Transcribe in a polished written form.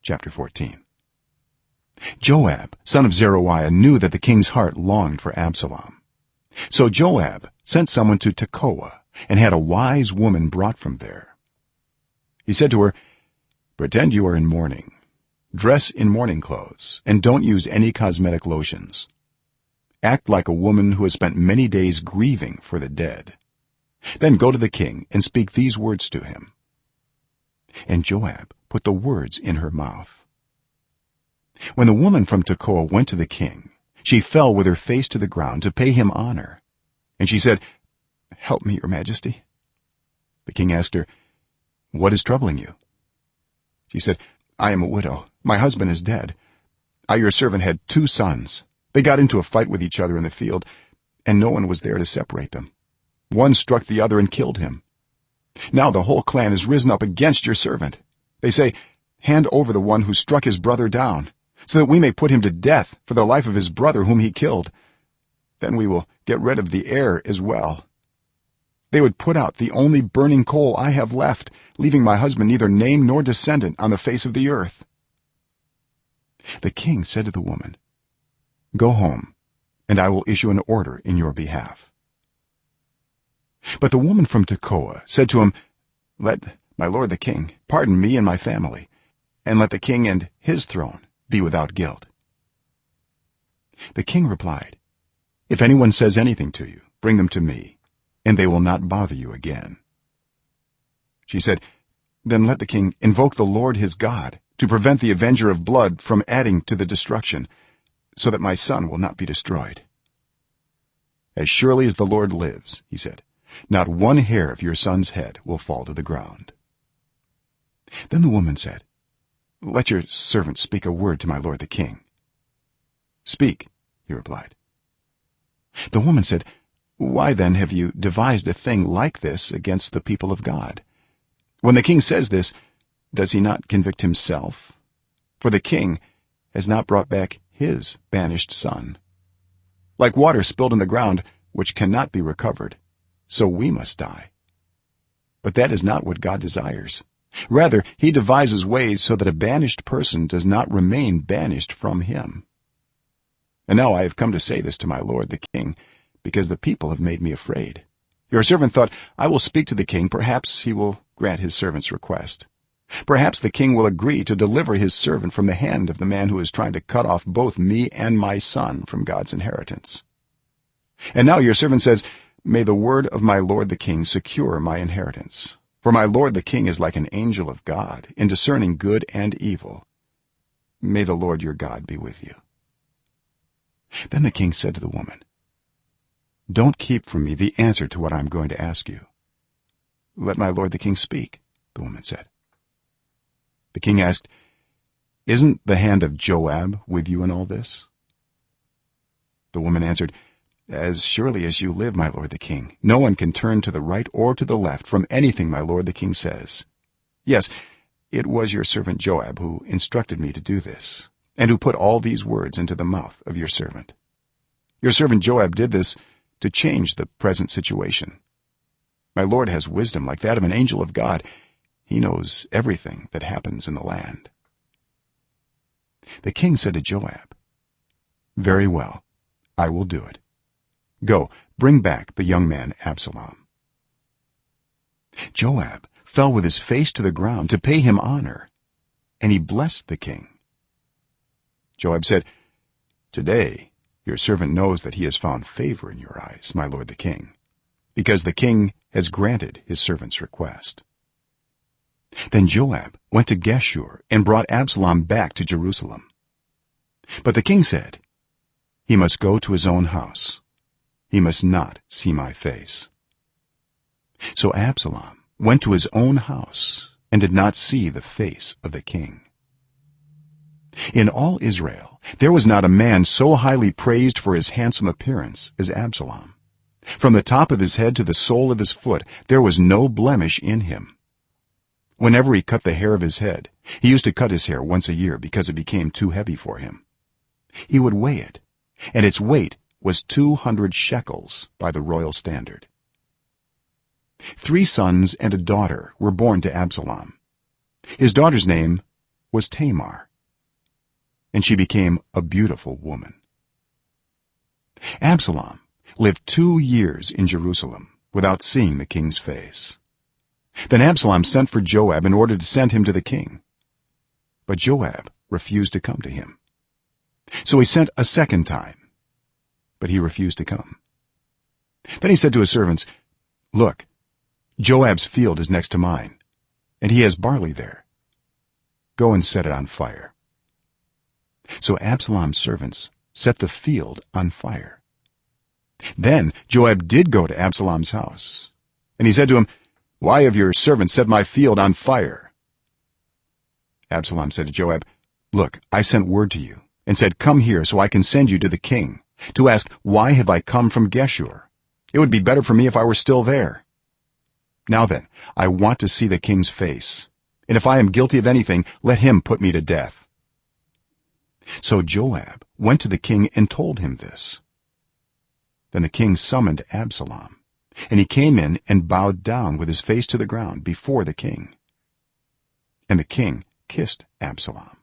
chapter 14. Joab, son of Zeruiah, knew that the king's heart longed for Absalom. So Joab sent someone to Tekoa and had a wise woman brought from there. He said to her, "Pretend you are in mourning. Dress in mourning clothes and don't use any cosmetic lotions. Act like a woman who has spent many days grieving for the dead. Then go to the king and speak these words to him." And Joab put the words in her mouth. When the woman from Tekoa went to the king, she fell with her face to the ground to pay him honor, and she said, "Help me, your majesty." The king asked her, "What is troubling you?" She said, "I am a widow. My husband is dead. I, your servant, had 2 sons. They got into a fight with each other in the field, and no one was there to separate them. One struck the other and killed him. Now the whole clan has risen up against your servant. They say, 'Hand over the one who struck his brother down, so that we may put him to death for the life of his brother whom he killed. Then we will get rid of the heir as well.' They would put out the only burning coal I have left, leaving my husband neither name nor descendant on the face of the earth." The king said to the woman, "Go home, and I will issue an order in your behalf." But the woman from Tekoa said to him, "Let my lord the king pardon me and my family, and let the king and his throne be without guilt." The king replied, "If anyone says anything to you, bring them to me, and they will not bother you again." She said, "Then let the king invoke the Lord his God to prevent the avenger of blood from adding to the destruction, so that my son will not be destroyed." "As surely as the Lord lives," he said, "not one hair of your son's head will fall to the ground." Then the woman said, "Let your servant speak a word to my lord the king." "Speak," he replied. The woman said, "Why then have you devised a thing like this against the people of God? When the king says this, does he not convict himself? For the king has not brought back his banished son. Like water spilled on the ground, which cannot be recovered, so we must die. But that is not what God desires. Rather, he devises ways so that a banished person does not remain banished from him. And now I have come to say this to my lord the king, because the people have made me afraid. Your servant thought, I will speak to the king, perhaps he will grant his servant's request. Perhaps the king will agree to deliver his servant from the hand of the man who is trying to cut off both me and my son from God's inheritance. And now your servant says, may the word of my lord the king secure my inheritance, for my lord the king is like an angel of God in discerning good and evil. May the Lord your God be with you." Then the king said to the woman, "Don't keep from me the answer to what I am going to ask you." "Let my lord the king speak," the woman said. The king asked, "Isn't the hand of Joab with you in all this?" The woman answered, "As surely as you live, my lord the king, no one can turn to the right or to the left from anything my lord the king says. Yes, it was your servant Joab who instructed me to do this, and who put all these words into the mouth of your servant. Your servant Joab did this to change the present situation. My lord has wisdom like that of an angel of God. He knows everything that happens in the land." The king said to Joab, "Very well, I will do it. Go, bring back the young man Absalom." Joab fell with his face to the ground to pay him honor, and he blessed the king. Joab said, "Today your servant knows that he has found favor in your eyes, my lord the king, because the king has granted his servant's request." Then Joab went to Geshur and brought Absalom back to Jerusalem. But the king said, "He must go to his own house. He must not see my face." So Absalom went to his own house and did not see the face of the king. In all Israel there was not a man so highly praised for his handsome appearance as Absalom. From the top of his head to the sole of his foot there was no blemish in him. Whenever he cut the hair of his head, he used to cut his hair once a year because it became too heavy for him. He would weigh it, and its weight was 200 shekels by the royal standard. 3 sons and a daughter were born to Absalom. His daughter's name was Tamar, and she became a beautiful woman. Absalom lived 2 years in Jerusalem without seeing the king's face. Then Absalom sent for Joab in order to send him to the king, but Joab refused to come to him. So he sent a second time, but he refused to come. Then he said to his servants, "Look, Joab's field is next to mine, and he has barley there. Go and set it on fire." So Absalom's servants set the field on fire. Then Joab did go to Absalom's house, and he said to him, "Why have your servants set my field on fire?" Absalom said to Joab, "Look, I sent word to you and said, 'Come here so I can send you to the king, to ask, why have I come from Geshur? It would be better for me if I were still there. Now then, I want to see the king's face, and if I am guilty of anything, let him put me to death.'" So Joab went to the king and told him this. Then the king summoned Absalom, and he came in and bowed down with his face to the ground before the king. And the king kissed Absalom.